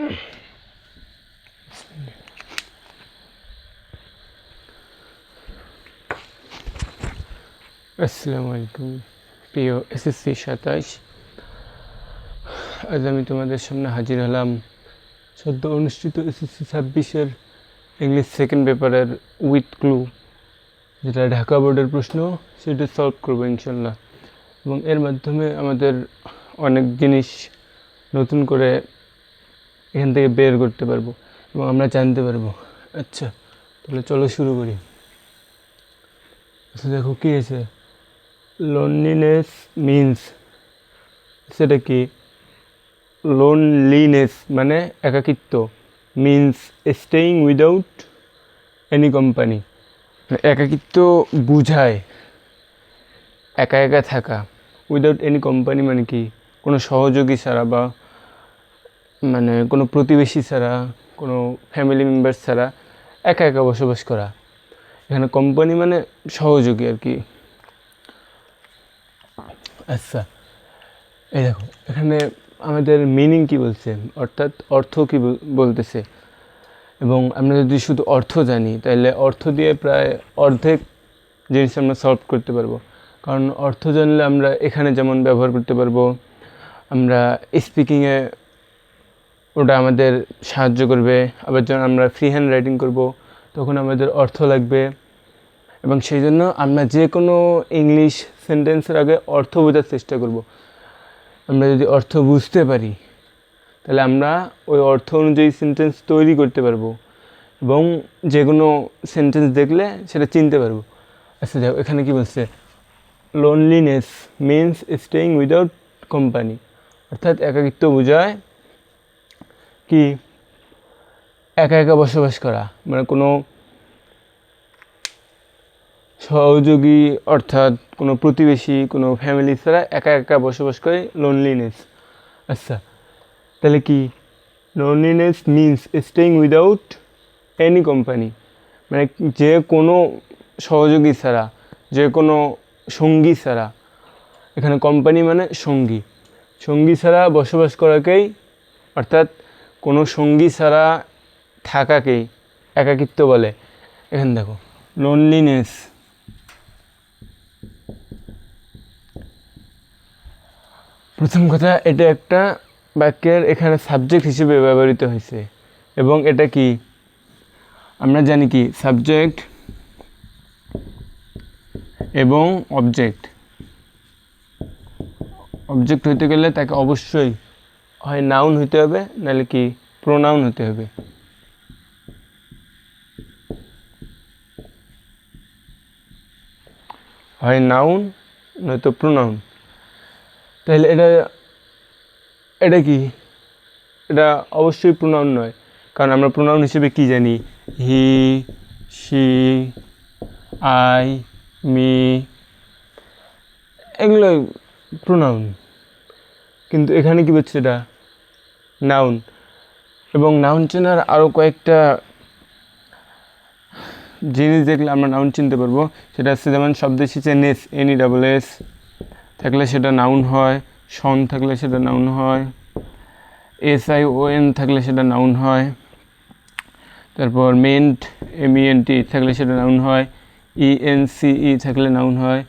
আসসালামু আলাইকুম প্রিয় এসএসসি 27। আজ আমি তোমাদের সামনে হাজির হলাম সদ্য অনুষ্ঠিত এসএসসি 26-এর ইংলিশ সেকেন্ড পেপারের উইথ ক্লু, যেটা ঢাকা বোর্ডের প্রশ্ন, সেটা সলভ করবো ইনশাল্লাহ। এবং এর মাধ্যমে আমাদের অনেক জিনিস নতুন করে এখান থেকে বের করতে পারবো এবং আমরা জানতে পারবো। আচ্ছা, তাহলে চলো শুরু করি। আচ্ছা, দেখো কী আছে। লোনলিনেস মিনস, সেটা কি? লোনলিনেস মানে একাকিত্ব, means staying without any company. একাকিত্ব বুঝায় একা একা থাকা। উইদাউট এনি কোম্পানি মানে কি? কোনো সহযোগী ছাড়া বা মানে কোনো প্রতিবেশী ছাড়া, কোনো ফ্যামিলি মেম্বার ছাড়া একা একা বসবাস করা। এখানে কোম্পানি মানে সহযোগী আর কি। আচ্ছা, এই দেখো এখানে আমাদের মিনিং কি বলছে, অর্থাৎ অর্থ কি বলতেছে। এবং আমরা যদি শুধু অর্থ জানি তাহলে অর্থ দিয়ে প্রায় অর্ধেক জিনিস আমরা সলভ করতে পারবো। কারণ অর্থ জানলে আমরা এখানে যেমন ব্যবহার করতে পারবো, আমরা স্পিকিংয়ে ওটা আমাদের সাহায্য করবে। আবার যখন আমরা ফ্রি হ্যান্ড রাইটিং করবো তখন আমাদের অর্থ লাগবে। এবং সেই জন্য আমরা যে কোনো ইংলিশ সেন্টেন্সের আগে অর্থ বোঝার চেষ্টা করব। আমরা যদি অর্থ বুঝতে পারি তাহলে আমরা ওই অর্থ অনুযায়ী সেন্টেন্স তৈরি করতে পারবো এবং যে কোনো সেন্টেন্স দেখলে সেটা চিনতে পারবো। আচ্ছা, দেখো এখানে কি বলছে, loneliness means staying without company, অর্থাৎ একাকিত্ব বোঝায় কি একা একা বসবাস করা, মানে কোনো সহযোগী অর্থাৎ কোনো প্রতিবেশী, কোনো ফ্যামিলি ছাড়া একা একা বসবাস করে লোনলিনেস। আচ্ছা, তাহলে কি? Loneliness means staying without any company, মানে যে কোনো সহযোগী ছাড়া, যে কোনো সঙ্গী ছাড়া। এখানে কোম্পানি মানে সঙ্গী, সঙ্গী ছাড়া বসবাস করাকেই, অর্থাৎ কোনো সঙ্গী ছাড়া থাকাকেই একাকিত্ব বলে। এখানে দেখো লোনলিনেস, প্রথম কথা এটা একটা বাক্যের এখানে সাবজেক্ট হিসেবে ব্যবহৃত হয়েছে। এবং এটা কি আমরা জানি কি, সাবজেক্ট এবং অবজেক্ট। অবজেক্ট হইতে গেলে তাকে অবশ্যই হয় নাউন হইতে হবে, নাহলে কি প্রোনাউন হতে হবে। হয় নাউন নয়তো প্রোনাউন। তাহলে এটা কি? এটা অবশ্যই প্রোনাউন নয়, কারণ আমরা প্রোনাউন হিসেবে কি জানি? হি, শি, আই, মি, এগুলো প্রোনাউন। কিন্তু এখানে কি বলছে, এটা নাউন। এবং নাউন চেনার আরও কয়েকটা জিনিস দেখলে আমরা নাউন চিনতে পারবো। সেটা হচ্ছে যেমন শব্দ এসেছে নেস, NESS থাকলে সেটা নাউন হয়, সন থাকলে সেটা নাউন হয়, SION থাকলে সেটা নাউন হয়। তারপর মেন্ট, MENT থাকলে সেটা নাউন হয়, ENCE থাকলে নাউন হয়,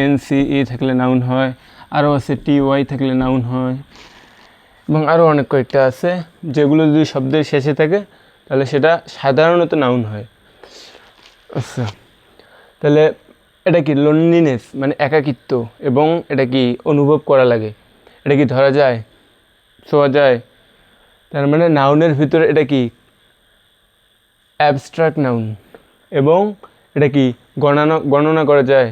ANCE থাকলে নাউন হয়, আরও আছে TY থাকলে নাউন হয়। এবং আরও অনেক কয়েকটা আছে যেগুলো যদি শব্দের শেষে থাকে তাহলে সেটা সাধারণত নাউন হয়। আচ্ছা, তাহলে এটা কি? লোনলিনেস মানে একাকিত্ব, এবং এটা কি অনুভব করা লাগে, এটা কি ধরা যায়, ছোঁয়া যায়। তার মানে নাউনের ভিতরে এটা কি অ্যাবস্ট্রাক্ট নাউন, এবং এটা কি গণনা করা যায়।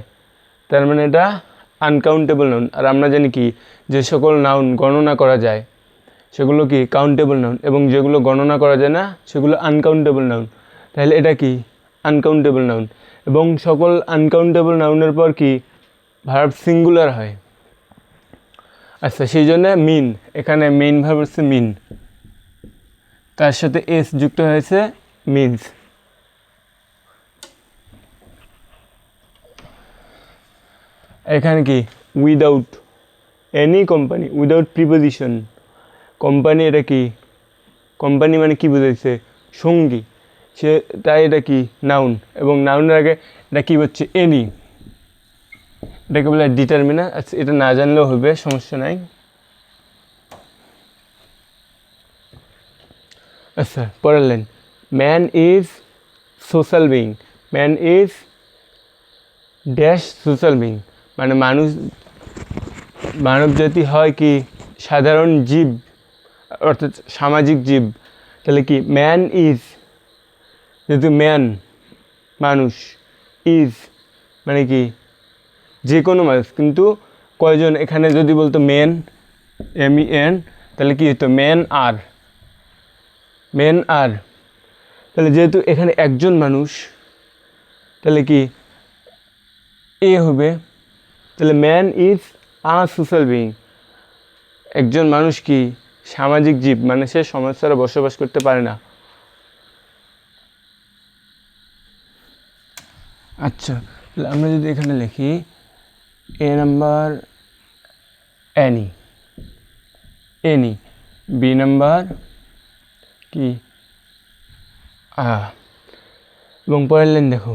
তার মানে এটা আনকাউন্টেবল নাউন। আর আমরা জানি কি, যে সকল নাউন গণনা করা যায় সেগুলো কি কাউন্টেবল নাউন, এবং যেগুলো গণনা করা যায় না সেগুলো আনকাউন্টেবল নাউন। তাহলে এটা কি আনকাউন্টেবল নাউন। এবং সকল আনকাউন্টেবল নাউনের পর কি ভার্ব সিঙ্গুলার হয়। আচ্ছা, সেই জন্য মিন, এখানে মেইন ভার্ব হচ্ছে মিন, তার সাথে এস যুক্ত হয়েছে, মিনস। এখানে কি without any company, without preposition. Company এটা কি কোম্পানি মানে কি বোঝাইছে, সঙ্গী, সে তাই এটা কি নাউন, এবং নাউনের আগে এটা কি হচ্ছে এনি, এটাকে বলে ডিটারমিনার। আচ্ছা এটা না জানলেও হবে, সমস্যা নাই। আচ্ছা পরের line, man is social being, man is dash social being, মানে মানব জাতি হয় কি সাধারণ জীব, অর্থাৎ সামাজিক জীব। তাহলে কি ম্যান ইজ, যেহেতু ম্যান মানুষ, ইজ মানে কি যে কোনো মানুষ, কিন্তু কয়জন, এখানে যদি বলতো মেন, MEN, তাহলে কি হতো মেন আর, মেন আর, তাহলে যেহেতু এখানে একজন মানুষ, তাহলে কি এ হবে, তাহলে man is a social being, একজন মানুষ কি সামাজিক জীব, মানে সে সমাজ ছাড়া বসবাস করতে পারে না। আচ্ছা তাহলে আমরা যদি এখানে লিখি A number any, any, B number কি এবং পরের লাইন দেখো,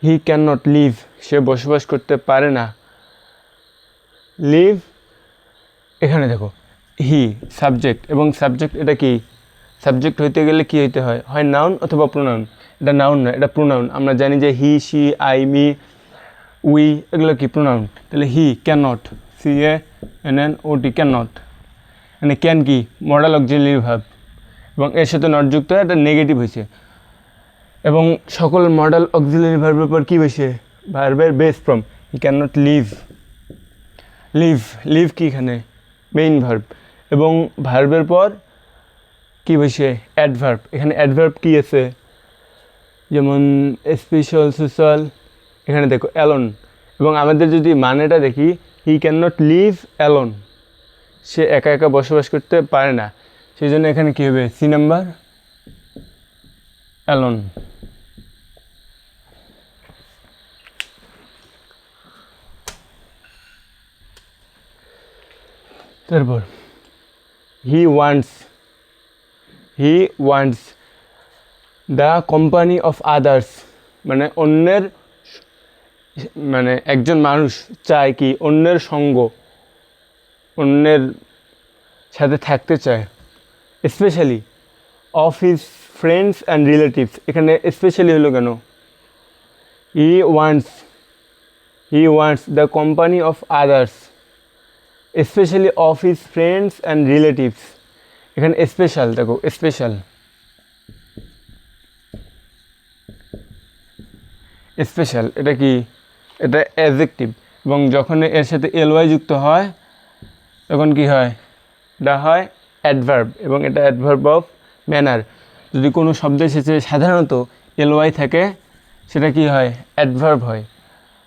হি ক্যান নট লিভ, সে বসবাস করতে পারে না। লিভ, এখানে দেখো হি সাবজেক্ট, এবং সাবজেক্ট এটা কি, সাবজেক্ট হইতে গেলে কি হইতে হয়, হয় নাউন অথবা প্রোনাউন। এটা নাউন না, এটা প্রোনাউন। আমরা জানি যে হি, শি, আই, মি, উই, এগুলো কি প্রোনাউন। তাহলে হি can not, CANNOT, can not, মানে ক্যান কি মডাল অক্সিলারি ভার্ব, এবং এর সাথে নট যুক্ত হয়, এটা নেগেটিভ হয়েছে। এবং সকল মডাল অক্সিলারি ভার্বের পর কী হয়েছে, ভার্বের base form, he can not live, live, live কি এখানে মেইন ভার্ব, এবং ভার্বের পর কি হয়েছে অ্যাডভার্ব। এখানে অ্যাডভার্ব কি আছে, যেমন স্পেশাল, সোশ্যাল, এখানে দেখো অ্যালোন। এবং আমাদের যদি মানেটা দেখি, he can not live alone, সে একা একা বসবাস করতে পারে না, সেই জন্য এখানে কী হবে সি নাম্বার অ্যালোন। তারপর he wants the company of others, মানে অন্যের, মানে একজন মানুষ চায় কি অন্যের সঙ্গ, অন্যের সাথে থাকতে চায়। Specially of his friends and relatives, এখানে স্পেশালি হলো কেন, হি wants the company of others, specially of his friends and relatives. এখানে স্পেশাল দেখো, স্পেশাল, স্পেশাল এটা কি, এটা অ্যাডজেক্টিভ, এবং যখন এর সাথে ly যুক্ত হয় তখন কি হয়, এটা হয় অ্যাডভার্ব, এবং এটা অ্যাডভার্ব অফ ম্যানার। যদি কোনো শব্দের শেষে সাধারণত ly থাকে সেটা কি হয়, অ্যাডভার্ব হয়।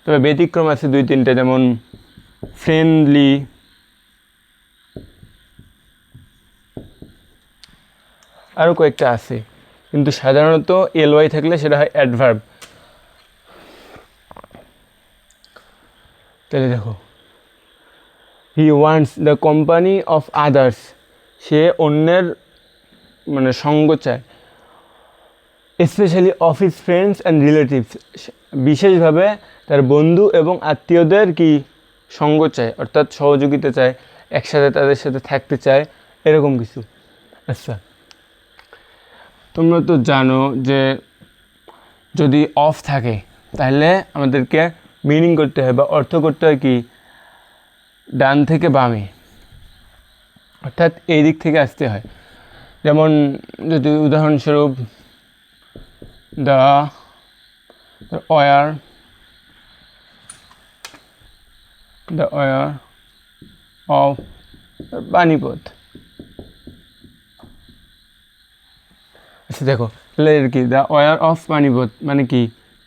তবে ব্যতিক্রম আছে 2-3টে, যেমন ফ্রেন্ডলি, আরও কয়েকটা আছে, কিন্তু সাধারণত ly থাকলে সেটা হয় অ্যাডভার্ব। তাহলে দেখো he wants the company of others, সে অন্যের মানে সঙ্গ চায়। Specially of his friends and relatives, বিশেষভাবে তার বন্ধু এবং আত্মীয়দের কি সঙ্গ চায়, অর্থাৎ সহযোগিতা চায়, একসাথে তাদের সাথে থাকতে চায়, এরকম কিছু। আচ্ছা তোমরা তো জানো যে যদি অফ থাকে তাহলে আমাদেরকে মিনিং করতে হয় বা অর্থ করতে হয় কি ডান থেকে বামে, অর্থাৎ এই দিক থেকে আসতে হয়। যেমন যদি উদাহরণস্বরূপ দ্য ওয়ার অফ পানিপথ। আচ্ছা দেখো তাহলে এর কি দ্য ওয়ার অফ পানিপথ মানে কি,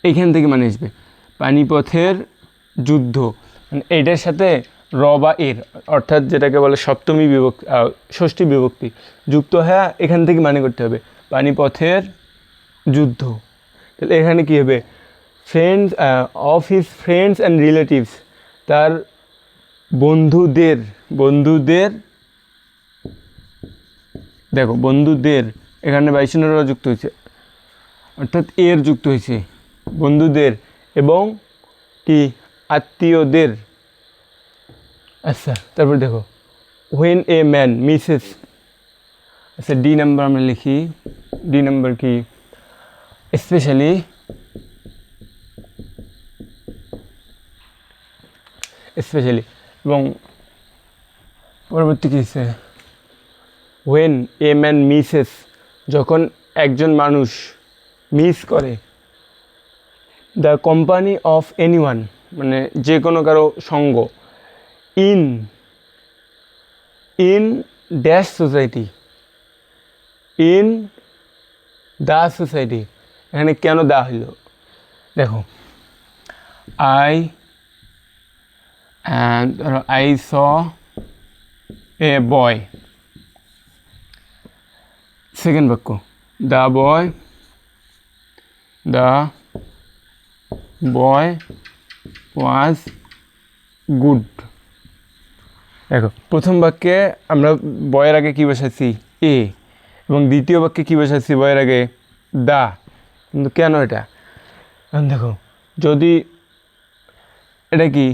এইখান থেকে মানে আসবে পানিপথের যুদ্ধ, মানে এইটার সাথে র বা এর, অর্থাৎ যেটাকে বলে সপ্তমী বিভক্তি, ষষ্ঠী বিভক্তি যুক্ত হয়ে এখান থেকে মানে করতে হবে পানিপথের যুদ্ধ। তাহলে এখানে কী হবে, friends of his friends and relatives, তার বন্ধুদের দেখো বন্ধুদের এখানে বাইশনারা যুক্ত হয়েছে, অর্থাৎ এর যুক্ত হয়েছে বন্ধুদের এবং কি আত্মীয়দের। আচ্ছা তারপর দেখো when a man misses, আচ্ছা ডি নাম্বার আমরা লিখি, ডি নাম্বার কি স্পেশালি এবং পরবর্তী কী হচ্ছে when a man misses, যখন একজন মানুষ মিস করে দ্য কোম্পানি অফ এনিওয়ান, মানে যে কোনো কারো সঙ্গ, in in dash society, in the society. এখানে কেন দেওয়া হইল দেখো, I saw a boy, second বাক্য দ্য বয় ওয়াজ গুড। দেখো প্রথম বাক্যে আমরা বয়ের আগে কী বসাচ্ছি এ, এবং দ্বিতীয় বাক্যে কী বসাচ্ছি বয়ের আগে দা। কিন্তু কেন এটা এখন দেখো, যদি এটা কি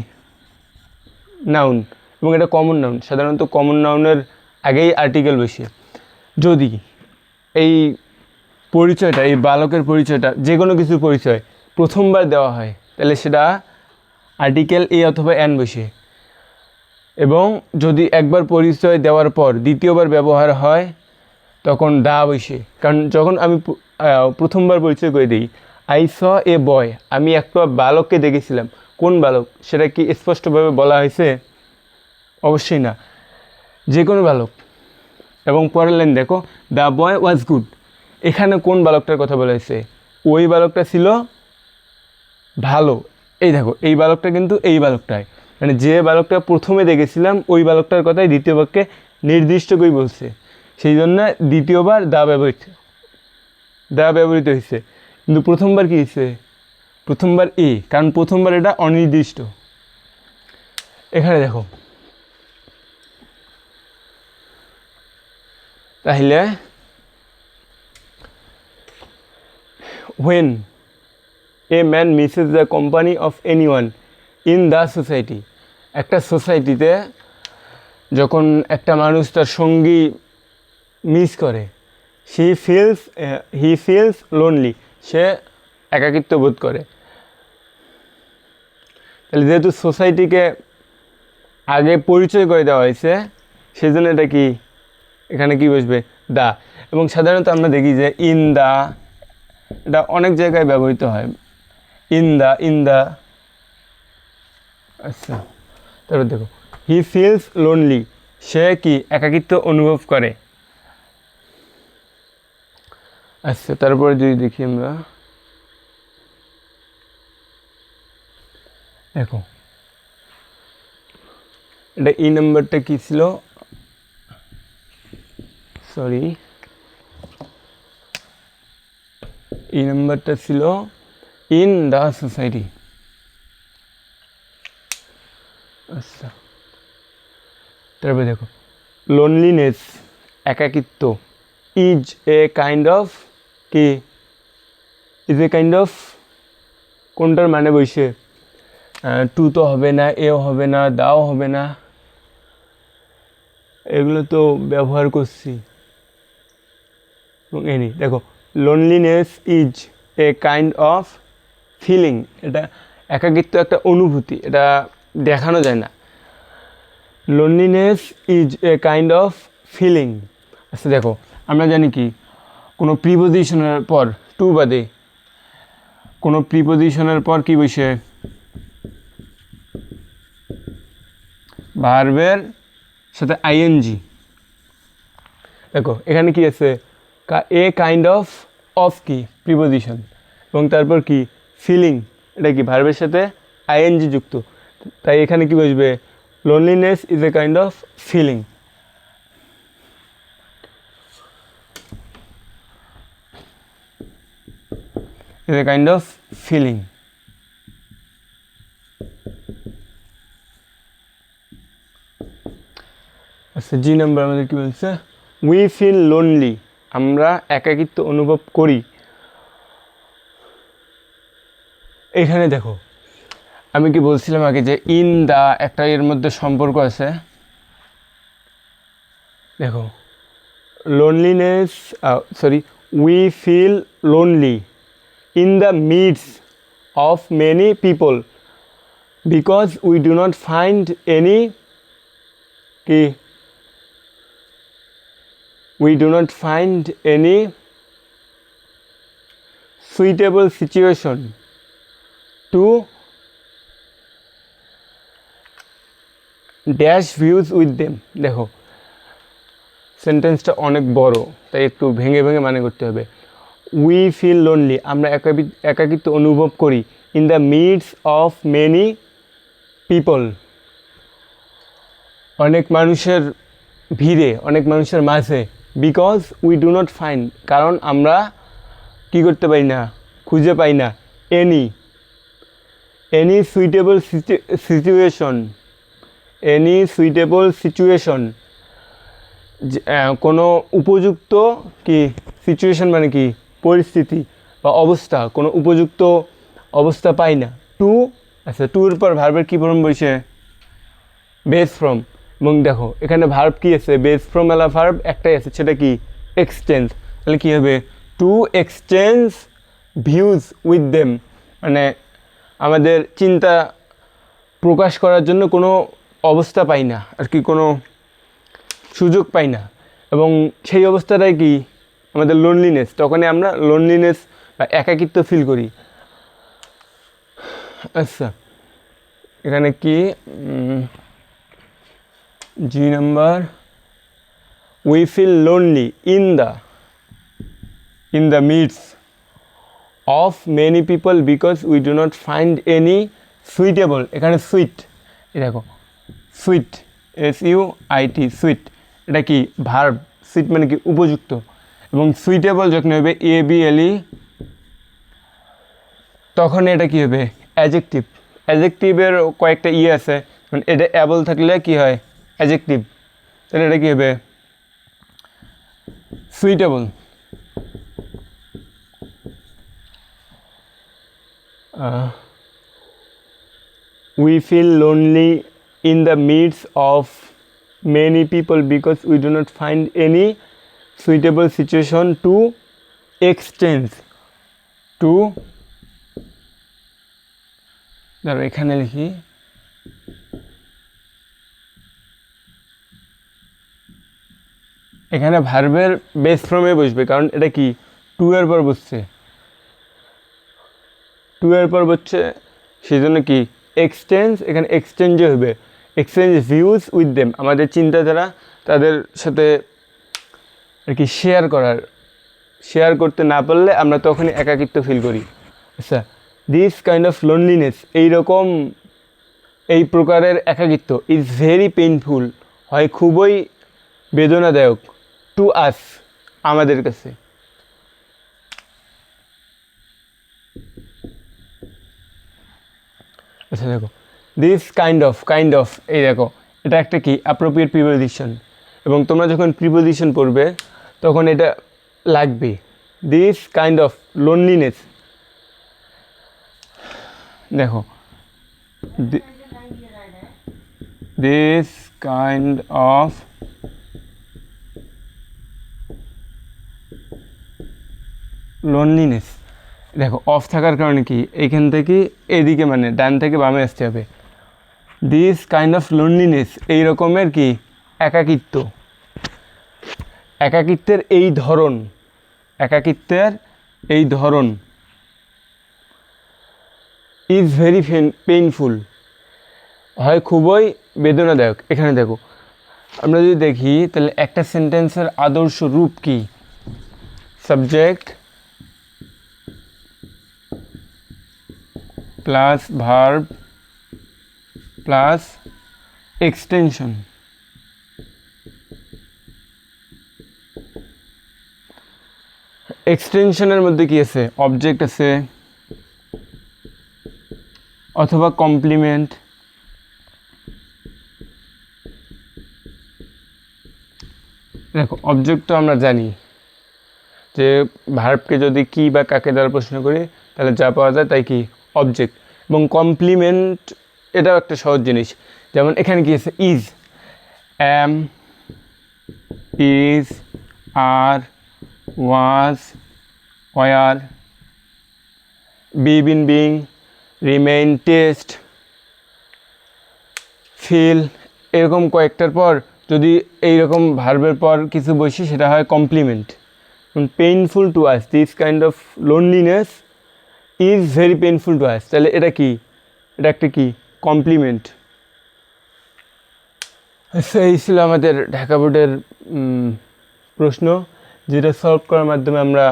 নাউন এবং এটা কমন নাউন, সাধারণত কমন নাউনের আগেই আর্টিকেল বসে। যদি এই পরিচয়টা, এই বালকের পরিচয়টা, যে কোনো কিছুর পরিচয় প্রথমবার দেওয়া হয় তাহলে সেটা আর্টিকেল এ অথবা এন বসে, এবং যদি একবার পরিচয় দেওয়ার পর দ্বিতীয়বার ব্যবহার হয় তখন দা বসে। কারণ যখন আমি প্রথমবার পরিচয় করে দিই আই স এ বয়, আমি একটা বালককে দেখেছিলাম, কোন বালক সেটা কি স্পষ্টভাবে বলা হয়েছে? অবশ্যই না, যে কোনো বালক। এবং পরের লাইন দেখো দ্য বয় ওয়াজ গুড, এখানে কোন বালকটার কথা বলা হয়েছে? ওই বালকটা ছিল ভালো। এই দেখো এই বালকটা কিন্তু এই বালকটাই, মানে যে বালকটা প্রথমে দেখেছিলাম ওই বালকটার কথাই দ্বিতীয় বাক্যে নির্দিষ্ট করে বলছে, সেই জন্য দ্বিতীয়বার দা ব্যবহৃত হয়েছে। কিন্তু প্রথমবার কী হয়েছে? প্রথমবার এ, কারণ প্রথমবার এটা অনির্দিষ্ট। এখানে দেখো তাহলে when a man misses the company of anyone in the society, একটা সোসাইটিতে যখন একটা মানুষ তার সঙ্গী মিস করে, হি ফিলস লোনলি, সে একাকিত্ব বোধ করে। তাহলে যেহেতু সোসাইটিকে আগে পরিচয় করে দেওয়া হয়েছে সেই জন্য এটা কি এখানে কি বসবে? দা। এবং সাধারণত আমরা দেখি যে ইন দা, এটা অনেক জায়গায় ব্যবহৃত হয়, ইন দা। আচ্ছা তারপর দেখো হি ফিলস লোনলি, সে কি একাকিত্ব অনুভব করে। আচ্ছা তারপরে যদি দেখি আমরা, দেখো এটা ই নাম্বারটা কী ছিল? সরি, এই নাম্বারটা ছিল ইন দ্য সোসাইটি। আচ্ছা তারপরে দেখো লোনলিনেস, একাকিত্ব, ইজ এ কাইন্ড অফ কি, ইজ এ কাইন্ড অফ কোনটার মানে বসে? টু তো হবে না, এও হবে না, দাও হবে না, এগুলো তো ব্যবহার করছি। এবং এনি দেখো loneliness is a kind of feeling, এটা একাকিত্ব একটা অনুভূতি, এটা দেখানো যায় না। Loneliness is a kind of feeling. আচ্ছা দেখো আমরা জানি কি কোনো প্রিপোজিশনের পর টু বাদে, কোনো প্রিপোজিশনের পর কি বসে? ভার্বের সাথে আইএনজি। দেখো এখানে কি আছে? এ কাইন্ড অফ কি প্রিপোজিশন, এবং তারপর কি ফিলিং, এটা কি ভার্বের সাথে আইএনজি যুক্ত, তাই এখানে কি বসবে? Loneliness is a kind of feeling. Is a kind of feeling. আচ্ছা জি নাম্বার আমাদের কি বলছে? উই ফিল লোনলি, আমরা একাকিত্ব অনুভব করি। এখানে দেখো আমি কি বলছিলাম আগে যে ইন দা একটা এর মধ্যে সম্পর্ক আছে। দেখো loneliness, sorry, we feel lonely in the midst of many people because we do not find any we do not find any suitable situation to dash views with them। দেখো সেন্টেন্সটা অনেক বড়, তাই একটু ভেঙে ভেঙে মানে করতে হবে। উই ফিল লোনলি, আমরা একাকিত্ব অনুভব করি। In the midst of many people, অনেক মানুষের ভিড়ে, অনেক মানুষের মাঝে। Because we do not find, কারণ আমরা কী করতে পারি না, খুঁজে পাই না। এনি সুইটেবল সিচুয়েশন, কোনো উপযুক্ত কি সিচুয়েশন মানে কি পরিস্থিতি বা অবস্থা, কোনো উপযুক্ত অবস্থা পাই না। টু, আচ্ছা টুর পর ভার্বের কী ফর্ম বসে, বেস ফ্রম। এবং দেখো এখানে ভার্ব কি আছে, বেস ফ্রম এলা ভার্ব একটাই আছে, সেটা কি এক্সচেঞ্জ। তাহলে কী হবে, two exchange views with them, মানে আমাদের চিন্তা প্রকাশ করার জন্য কোনো অবস্থা পাই না আর কি, কোনো সুযোগ পাই না। এবং সেই অবস্থাটাই কি আমাদের লোনলিনেস, তখনই আমরা লোনলিনেস বা একাকিত্ব ফিল করি। আচ্ছা এখানে কি G number, we feel lonely in the midst of many people because we do not find any suitable. এখানে সুইট, দেখো সুইট, SUIT, সুইট, এটা কি ভার্ব। সুইট মানে কি উপযুক্ত, এবং সুইটেবল যখন হবে ABLE, তখন এটা কি হবে অ্যাডজেক্টিভ। অ্যাডজেক্টিভের কয়েকটা আছে, মানে এটা অ্যাবল থাকলে কি হয় অ্যাডজেক্টিভ, তাহলে এটা কি হবে suitable. We feel lonely in the midst of many people because we do not find any suitable situation to exchange ধরো এখানে লিখি, এখানে ভার্বের বেস ফর্মে বসবে, কারণ এটা কি টু এর পর বসছে, সেই জন্য কি এক্সচেঞ্জ, এখানে এক্সচেঞ্জে হবে, এক্সচেঞ্জ ভিউজ উইথ দেম, আমাদের চিন্তাধারা তাদের সাথে আর কি শেয়ার করতে না পারলে আমরা তখনই একাকিত্ব ফিল করি। আচ্ছা, দিস কাইন্ড অফ লোনলিনেস, এই প্রকারের একাকিত্ব ইজ ভেরি পেইনফুল, হয় খুবই বেদনাদায়ক, টু আস, আমাদের কাছে। আচ্ছা দেখো দিস কাইন্ড অফ, এই দেখো এটা একটা কি অ্যাপ্রোপ্রিয়েট প্রিপোজিশন, এবং তোমরা যখন প্রিপোজিশন পড়বে তখন এটা লাগবে। দিস কাইন্ড অফ লোনলিনেস, দেখো দিস কাইন্ড অফ লোনলিনেস, দেখো অফ থাকার কারণে কি এইখান থেকে এদিকে মানে ডান থেকে বামে আসতে হবে। দিস কাইন্ড অফ লোনলিনেস, এই রকমের কি একাকিত্বের এই ধরন ইজ ভেরি পেইনফুল, হয় খুবই বেদনাদায়ক। এখানে দেখো আমরা যদি দেখি তাহলে একটা সেন্টেন্সের আদর্শ রূপ কি, subject plus verb plus extension. এক্সটেনশনের মধ্যে কি আছে, অবজেক্ট আছে অথবা কমপ্লিমেন্ট, দেখো দেখো অবজেক্ট তো আমরা জানি যে ভার্বকে যদি কি বা কাকে দ্বারা প্রশ্ন করি তাহলে যা পাওয়া যায় তাই কি অবজেক্ট। এবং কমপ্লিমেন্ট এটাও একটা সহজ জিনিস, যেমন এখানে কি আছে is, am, is, are, was, were, be been being, remain, taste, feel, এরকম কয়েকটার পর যদি এইরকম ভার্বের পর কিছু বসি সেটা হয় complement. Painful to us, this kind of loneliness is very painful to us, তাহলে এটা কি, এটা একটা কি কমপ্লিমেন্ট। আচ্ছা, এই ছিল আমাদের ঢাকা বোর্ডের প্রশ্ন, যেটা সলভ করার মাধ্যমে আমরা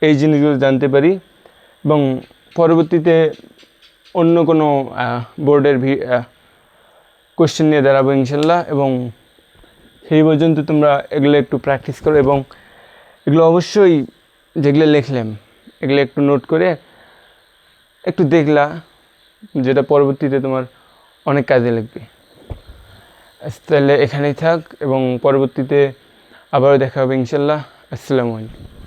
এই জিনিসগুলো জানতে পারি এবং পরবর্তীতে অন্য কোনো বোর্ডের কোশ্চেন নিয়ে দাঁড়াবো ইনশাল্লাহ। এবং সেই পর্যন্ত তোমরা এগুলো একটু প্র্যাকটিস করো এবং এগুলো অবশ্যই যেগুলো লিখলাম এগুলো একটু নোট করে একটু দেখলা, যেটা পরবর্তীতে তোমার অনেক কাজে লাগবে। তাহলে এখানেই থাক এবং পরবর্তীতে আবারও দেখা হবে ইনশাল্লাহ। আসসালামু আলাইকুম।